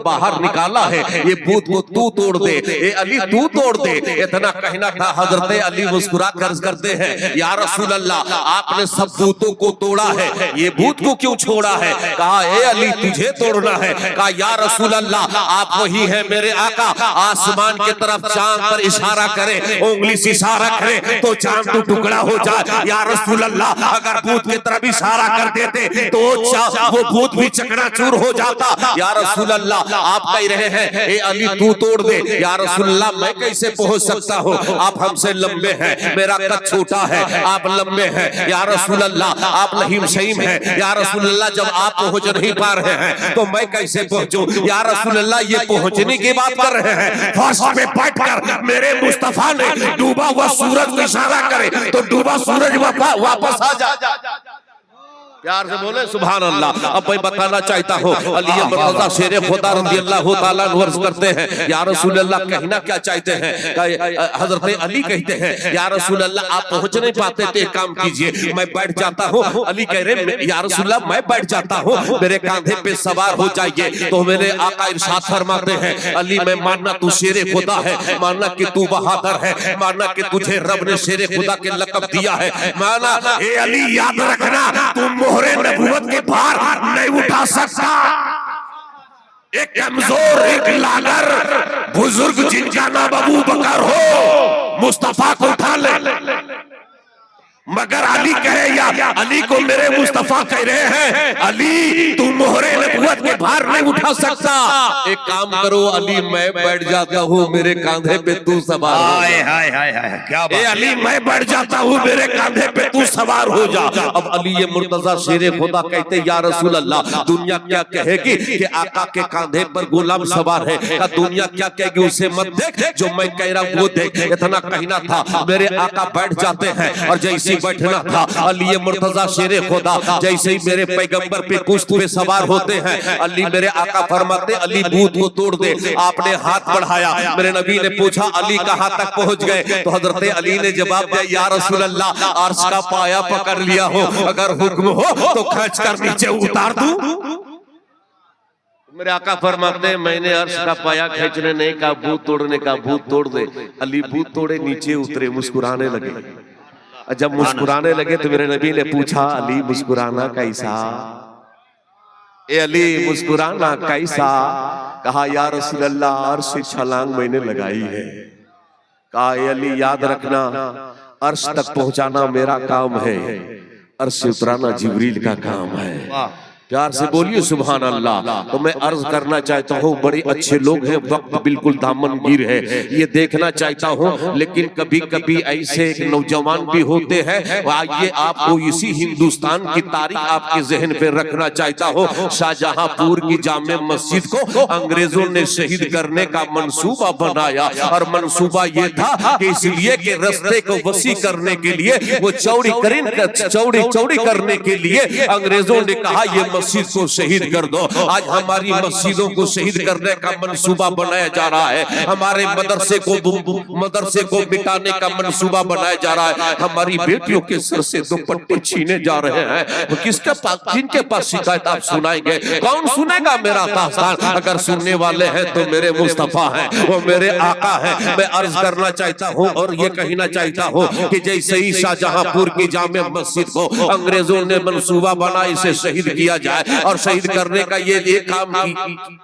बाहर निकाला है, ये भूत को तू तोड़ दे, ए अली तू तोड़ दे। इतना कहना था, हजरत अली मुस्कुरा कर अर्ज करते हैं, या रसूल अल्लाह आपने सब भूतों को तोड़ा है, ये भूत को क्यों छोड़ा है? कहा ए अली तुझे तोड़ना है। कहा या रसूल अल्लाह आप वही है मेरे आका, आसमान के तरफ चांद पर इशारा करे, उंगली से इशारा करे तो चांद तो टुकड़ा हो जाए। या रसूल अल्लाह अगर भूत की तरफ इशारा कर देते तो वो भूत भी चकनाचूर हो जाता। या रसूल अल्लाह आप कह रहे हैं ए अली तू तोड़ दे। या रसूल अल्लाह मैं कैसे पहुंच सकता हूँ, आप हमसे लंबे हैं, मेरा कद छोटा है, आप लंबे हैं। या रसूल अल्लाह आप लहीम शहीम हैं। या रसूल अल्लाह जब आप पहुंच नहीं पा रहे हैं तो मैं कैसे पहुंचूं? या रसूल अल्लाह ये पहुंचने की बात कर रहे हैं, फर्श पे बैठकर मेरे मुस्तफा ने डूबा हुआ सूरज को इशारा करे तो डूबा सूरज वापस आ जा। प्यार से बोले सुभान अल्लाह। अब मैं बताना चाहता हूँ, अली मुर्तज़ा शेर खुदा रज़ियल्लाहु ताला अन्हु अर्ज़ करते हैं, या रसूल अल्लाह कहना क्या चाहते हैं? हज़रत अली कहते हैं, या रसूल अल्लाह आप पहुंच नहीं पाते तो एक काम कीजिए, मैं बैठ जाता हूँ। अली कह रहे या रसूल अल्लाह मैं बैठ जाता हूँ, मेरे कांधे पे सवार हो जाइए। तो मेरे आका इरशाद फरमाते हैं, अली मैं मानना तू शेर खुदा है, मानना कि तू बहादुर है, मानना कि तुझे रब ने शेर खुदा के लक़ब दिया है, माना ए अली याद रखना तुम मोहरे नबूवत के भार नहीं उठा सकता। एक कमजोर, एक लागर बुजुर्ग जिनका नाम अबू बकर हो, मुस्तफा को उठा ले। मगर अली कहे, या अली को मेरे मुस्तफा कह रहे हैं, अली तुम मोहरे नबूवत के भार नहीं उठा सकता। एक काम करो अली मैं बैठ जाता हूँ, मेरे कांधे पे तू सवार हो जा। क्या बात? अली मैं बैठ जाता हूँ, मेरे कांधे पे तू सवार हो जा। अब अली ये मुर्तज़ा शेरे खुदा कहते, या रसूल अल्लाह दुनिया क्या कहेगी कि आका के कांधे पर गुलाम सवार है? का दुनिया क्या कहेगी उसे मत देख, जो मैं कह रहा हूँ वो देख। इतना कहना था, मेरे आका बैठ जाते हैं और जैसे बैठना था, अली मुर्तज़ा शेरे खुदा जैसे ही मेरे पैगंबर पे कुश्त पे सवार होते हैं, अली मेरे आका फरमाते अली भूत को तोड़ दे। आपने हाथ बढ़ाया, मेरे नबी ने पूछा अली कहां तक पहुंच गए? तो हजरत अली ने जवाब दिया, या रसूल अल्लाह अर्श का पाया पकड़ लिया हो, अगर हुक्म हो तो खींच कर नीचे उतार दूं। मेरे आका फरमाते मैंने अर्श का पाया खींचने नहीं कहा, भूत तोड़ने का, भूत तोड़ दे। अली भूत तोड़े, नीचे उतरे, मुस्कुराने लगे। जब मुस्कुराने लगे तो मेरे नबी ने पूछा अली मुस्कुराना कैसा? ए अली मुस्कुराना कैसा? कहा या रसूल अल्लाह अर्श से छलांग मैंने लगाई है। कहा ए अली याद रखना अर्श तक पहुंचाना मेरा काम है, अर्श से उतराना जिब्रील का काम है। प्यार से बोलिए सुभान अल्लाह। तो मैं अर्ज करना चाहता हूँ, बड़े अच्छे लोग हैं, वक्त बिल्कुल दामनगीर है, ये देखना चाहता हूँ। लेकिन कभी कभी ऐसे एक नौजवान भी होते हैं, आइए आपको इसी हिंदुस्तान की तारीख आपके जहन पे रखना चाहता हूँ। शाहजहांपुर की जामे मस्जिद को अंग्रेजों ने शहीद करने का मंसूबा बनाया, और मंसूबा ये था कि इसलिए कि रास्ते को वसी करने के लिए, वो चौड़ी करने के लिए अंग्रेजों ने कहा ये मस्जिद को शहीद कर दो। आज हमारी मस्जिदों को शहीद करने का मंसूबा बनाया जा रहा है, हमारे मदरसे को मिटाने का मंसूबा बनाया जा रहा है, हमारी बेटियों के सर से दुपट्टे छीने जा रहे हैं। तो किसके पास, जिनके पास शिकायत आप सुनाएंगे? कौन सुनेगा मेरा दास्तान? अगर सुनने वाले हैं तो मेरे मुस्तफा हैं, वो मेरे आका हैं। मैं अर्ज करना चाहता हूँ और ये कहना चाहता हूँ कि जैसे ही शाहजहांपुर की जामे मस्जिद को अंग्रेजों ने मंसूबा बना इसे शहीद किया जाए, और शहीद करने का ये एक काम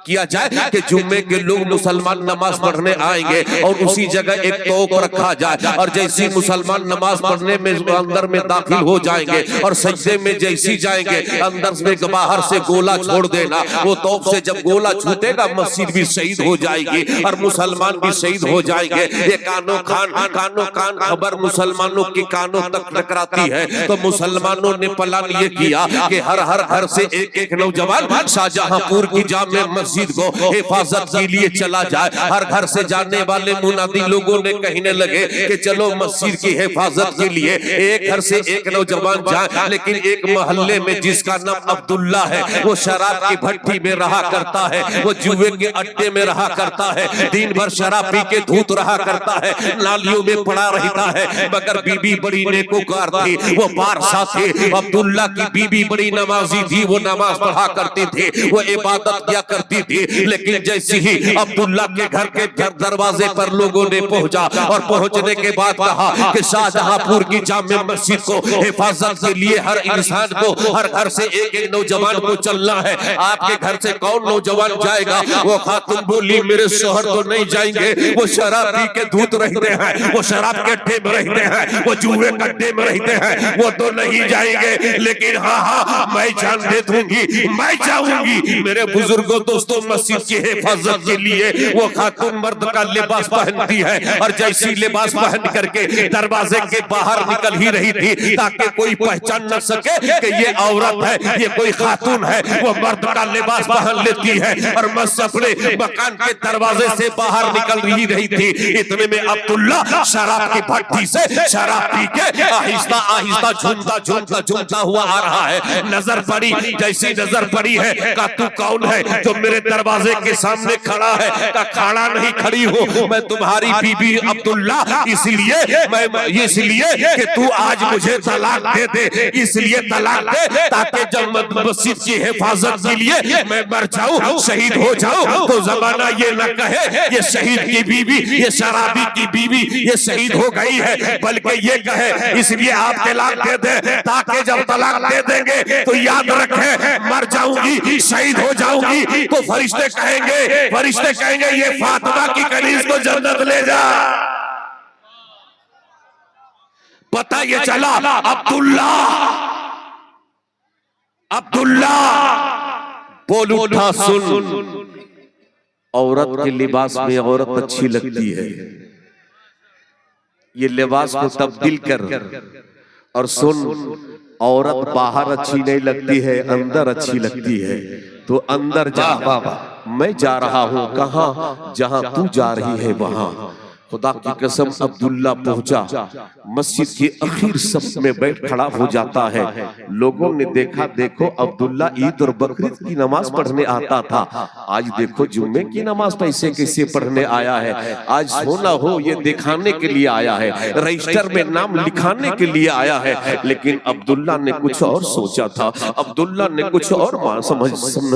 किया जाए कि जुम्मे के लोग मुसलमान नमाज पढ़ने आएंगे और उसी जगह एक तोप रखा जाए, और जैसी मुसलमान नमाज पढ़ने में अंदर में दाखिल हो जाएंगे और सजदे में जैसी जाएंगे, अंदर से बाहर से गोला छोड़ देना। वो तोप से जब गोला छूटेगा मस्जिद भी शहीद हो जाएगी और मुसलमान भी शहीद हो जाएंगे। ये कानो कान खबर मुसलमानों के कानों तक टकराती है। तो मुसलमानों ने प्लान ये किया कि हर घर से एक नौजवान शाहजहांपुर की जामे मस्जिद को हिफाजत के लिए चला जाए। हर घर से जाने वाले मुनादी लोगों ने कहने लगे कि चलो मस्जिद की हिफाजत के लिए एक घर से एक नौजवान जाए। लेकिन एक मोहल्ले में जिसका नाम अब्दुल्ला है, वो शराब की भट्टी में रहा करता है, वो जुए के अड्डे में रहा करता है, दिन भर शराब पी के धूत रहा करता है, नालियों में पड़ा रहता है। मगर बीबी बड़ी नेकोकार थी, वो बारसा थी। अब्दुल्ला की बीबी बड़ी नमाजी थी, वो नमाज पढ़ा करती थी, वो इबादत किया करती थी। लेकिन जैसे ही अब्दुल्ला के घर के दरवाजे पर लोगों ने पहुंचा और पहुंचने के बाद कहा कि शाहजहांपुर की जामे मस्जिद को हिफाजत के लिए हर इंसान को, हर घर से एक एक नौजवान को चलना है। आपके घर से कौन नौजवान जाएगा? वो खातून बोली मेरे शोहर तो नहीं जाएंगे, वो शराब पी के धूत रहते हैं, वो शराब के अड्डे में रहते हैं, वो जुए के अड्डे में रहते हैं, वो तो नहीं जाएंगे। लेकिन हाँ हाँ मैं जान दे दूंगी, मैं जाऊंगी। मेरे बुजुर्गों दोस्तों, मस्जिद की हिफाजत के लिए वो खातून मर्द का लिबास पहनती है और जैसी लिबास पहन करके दरवाजे के बाहर निकल ही रही थी ताकि कोई पहचान न सके कि ये औरत है, ये कोई खातून है। वो मर्द का लिबास पहन लेती है और मस्जिद अपने मकान के दरवाजे से बाहर निकल ही रही थी। इतने में अब्दुल्ला शराब की भट्टी से शराब पी के आहिस्ता आहिस्ता झूमता हुआ आ रहा है। नजर पड़ी, जैसी नजर पड़ी है का तू कौन है जो मेरे दरवाजे के सामने खड़ा है? का खड़ा नहीं, खड़ी हो, मैं तुम्हारी बीबी अब्दुल्ला, इसलिए कि तू आज मुझे तलाक दे दे, इसलिए तलाक दे ताकि जब मस्जिद की हिफाजत के लिए मैं मर जाऊं, शहीद हो जाऊं, तो जमाना ये न कहे ये शहीद की बीवी, ये शराबी की बीवी ये शहीद हो गई है, बल्कि ये कहे इसलिए आप तलाक दे दे ताकि जब तलाक दे देंगे तो याद रखें मर जाऊंगी, शहीद हो जाऊंगी, तो फरिश्ते कहेंगे ये फातिमा की कनीज को जन्नत ले जा। पता ये चला अब्दुल्ला बोल उठा, सुन, औरत के लिबास में औरत अच्छी लगती है, ये लिबास को तब्दील कर। और सुन, औरत बाहर अच्छी नहीं लगती है, अंदर अच्छी लगती है, तो अंदर जा। मैं जा रहा हूं, कहां? जहां तू जा रही है वहां। खुदा की कसम अब्दुल्ला पहुंचा, मस्जिद के आखिर सफ में बैठ खड़ा हो जाता है। लोगों ने देखा, देखो अब्दुल्ला ईद और बकरीद की नमाज पढ़ने आता था, आज देखो जुम्मे की नमाज पैसे कैसे पढ़ने आया है। आज सोना हो ये दिखाने के लिए आया है, रजिस्टर में नाम लिखाने के लिए आया है। लेकिन अब्दुल्ला ने कुछ और सोचा था, अब्दुल्ला ने कुछ और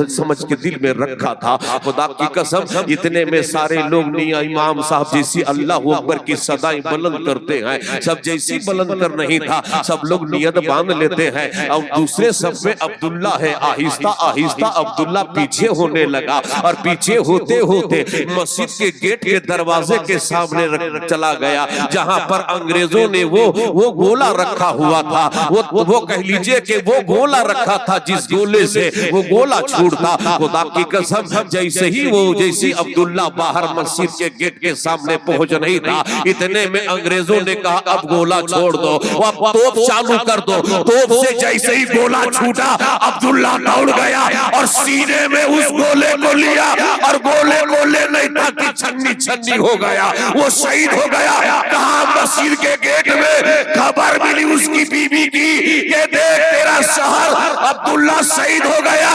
समझ के दिल में रखा था। खुदा की कसम इतने में सारे लोग मियां इमाम साहब जैसी अल्लाह अकबर की सदाएं बुलंद करते हैं, सब जैसी बुलंद कर नहीं था, सब लोग नियत बांध लेते हैं। और दूसरे सब में अब्दुल्ला है, आहिस्ता आहिस्ता अब्दुल्ला पीछे होने लगा और पीछे होते होते मस्जिद के गेट के दरवाजे के सामने चला गया, जहां पर अंग्रेजों ने वो गोला रखा हुआ था। वो कह लीजिए कि वो गोला रखा था जिस गोले से वो गोला छूटता। खुदा की कसम जैसी अब्दुल्ला बाहर मस्जिद के गेट के सामने पहुंच नहीं था, इतने में अंग्रेजों ने कहा अब गोला छोड़ दो, अब तोप चालू कर दो। तोप से जैसे ही गोला छूटा, अब्दुल्ला दौड़ गया और सीने में उस गोले को लिया और गोले नहीं था कि छन्नी हो गया, वो शहीद हो गया। कहा? मस्जिद के गेट में खबर मिली उसकी बीवी की, ये देख तेरा शोहर अब्दुल्ला शहीद हो गया।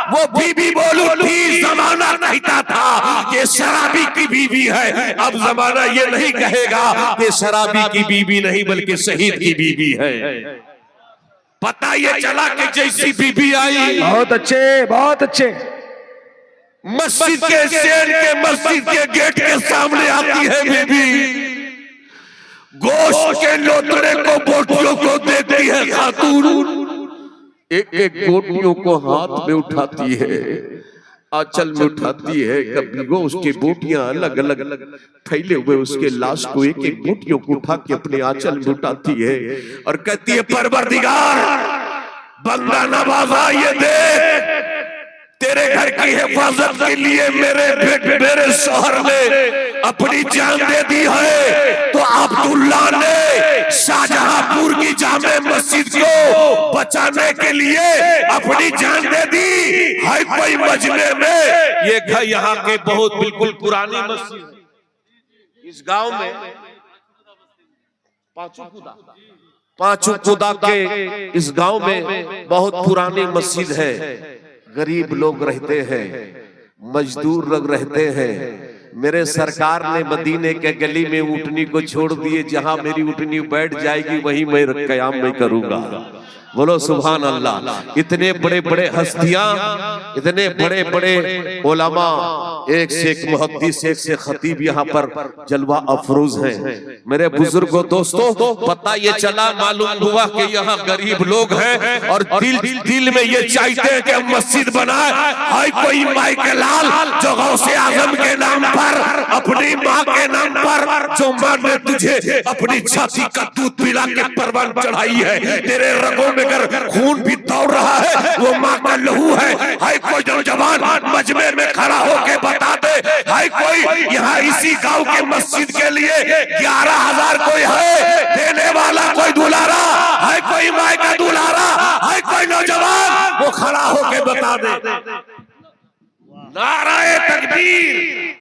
वो बीवी बोल उठी, जमाना कहता था कि शराबी की बीवी है, अब जमाना ये नहीं कहेगा कि शराबी की बीवी नहीं बल्कि शहीद की बीवी है। पता ये चला कि जैसी बीवी आई, बहुत अच्छे मस्जिद के शेर के मस्जिद के गेट के सामने आती है बीवी, गोश्त के लोटड़े को बोटियों को देती है खातून, एक एक बोटियों को हाथ में उठाती है, आंचल में उठाती है, कभी वो उसकी बोटियां अलग अलग फैले हुए उसके लाश को एक एक बोटियों को उठा के अपने आंचल में उठाती है और कहती है परवरदिगार बंदा नवाजा, ये देख तेरे घर की हिफाजत के लिए मेरे शोहर ने अपनी जान दे दी है, तो अब्दुल्ला ने शाहजहांपुर की जामे मस्जिद को बचाने के लिए अपनी जान दे दी है। कोई मजमे में ये घर यहाँ के बहुत बिल्कुल पुरानी मस्जिद, इस गांव में पांचुकुदा के इस गांव में बहुत पुरानी मस्जिद है। गरीब लोग रहते हैं, मजदूर लोग रहते हैं, मेरे सरकार ने मदीने के गली में ऊँटनी को छोड़ दिए, जहां मेरी ऊँटनी बैठ जाएगी वहीं मैं कयाम में करूंगा। बोलो सुभान अल्लाह। इतने बड़े बड़े हस्तियां, इतने बड़े बड़े उलमा, एक से एक मुहद्दिस, एक से खतीब यहाँ पर जलवा अफरोज हैं। मेरे बुजुर्गों दोस्तों, पता ये चला, मालूम हुआ कि यहाँ गरीब लोग हैं और दिल में ये चाहते हैं कि मस्जिद बनाए। हाय कोई माई के लाल जो गौसे आजम के नाम पर, अपनी माँ के नाम पर, जो माँ ने तुझे अपनी छाती का दूध पिला के परवान चढ़ाई है, तेरे रगों में अगर खून भी दौड़ रहा है वो माँ का लहू है। हाय कोई नौजवान मजमे में खड़ा होके बता दे, हाय कोई यहाँ इसी गांव के मस्जिद के लिए 11,000 कोई है देने वाला, कोई दुलारा, हाय कोई माँ का दुलारा, हाय कोई नौजवान वो खड़ा होके बता दे। नाराए तकबीर।